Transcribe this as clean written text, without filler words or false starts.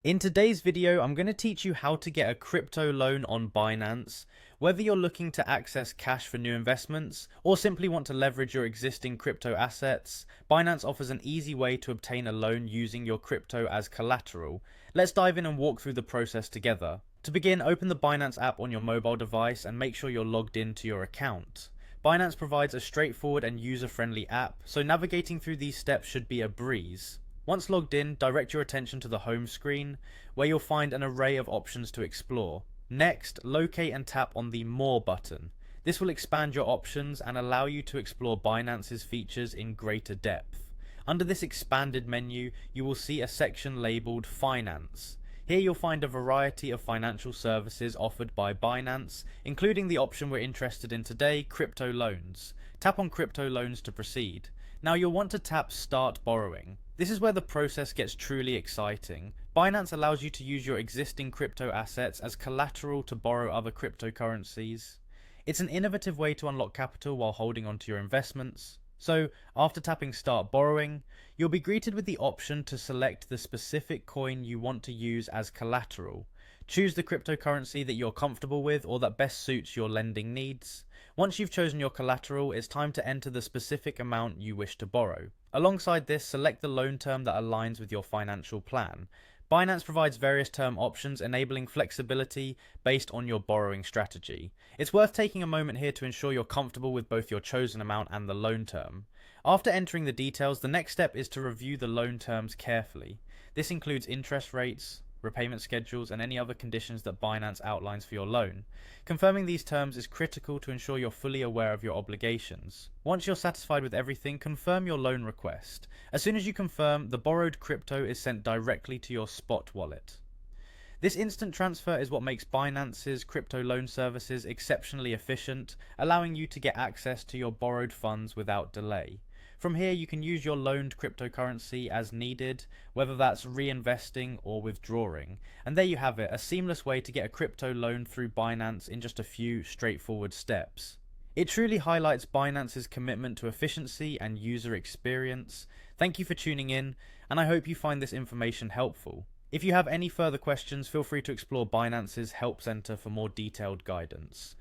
In today's video, I'm going to teach you how to get a crypto loan on Binance. Whether you're looking to access cash for new investments or simply want to leverage your existing crypto assets, Binance offers an easy way to obtain a loan using your crypto as collateral. Let's dive in and walk through the process together. To begin, open the Binance app on your mobile device and make sure you're logged into your account. Binance provides a straightforward and user-friendly app, so navigating through these steps should be a breeze. Once logged in, direct your attention to the home screen, where you'll find an array of options to explore. Next, locate and tap on the More button. This will expand your options and allow you to explore Binance's features in greater depth. Under this expanded menu, you will see a section labeled Finance. Here you'll find a variety of financial services offered by Binance, including the option we're interested in today, crypto loans. Tap on crypto loans to proceed. Now you'll want to tap Start Borrowing. This is where the process gets truly exciting. Binance allows you to use your existing crypto assets as collateral to borrow other cryptocurrencies. It's an innovative way to unlock capital while holding onto your investments. So, after tapping Start Borrowing, you'll be greeted with the option to select the specific coin you want to use as collateral. Choose the cryptocurrency that you're comfortable with or that best suits your lending needs. Once you've chosen your collateral, it's time to enter the specific amount you wish to borrow. Alongside this, select the loan term that aligns with your financial plan. Binance provides various term options enabling flexibility based on your borrowing strategy. It's worth taking a moment here to ensure you're comfortable with both your chosen amount and the loan term. After entering the details, the next step is to review the loan terms carefully. This includes interest rates, repayment schedules, and any other conditions that Binance outlines for your loan. Confirming these terms is critical to ensure you're fully aware of your obligations. Once you're satisfied with everything, confirm your loan request. As soon as you confirm, the borrowed crypto is sent directly to your spot wallet. This instant transfer is what makes Binance's crypto loan services exceptionally efficient, allowing you to get access to your borrowed funds without delay. From here, you can use your loaned cryptocurrency as needed, whether that's reinvesting or withdrawing. And there you have it, a seamless way to get a crypto loan through Binance in just a few straightforward steps. It truly highlights Binance's commitment to efficiency and user experience. Thank you for tuning in, and I hope you find this information helpful. If you have any further questions, feel free to explore Binance's Help Center for more detailed guidance.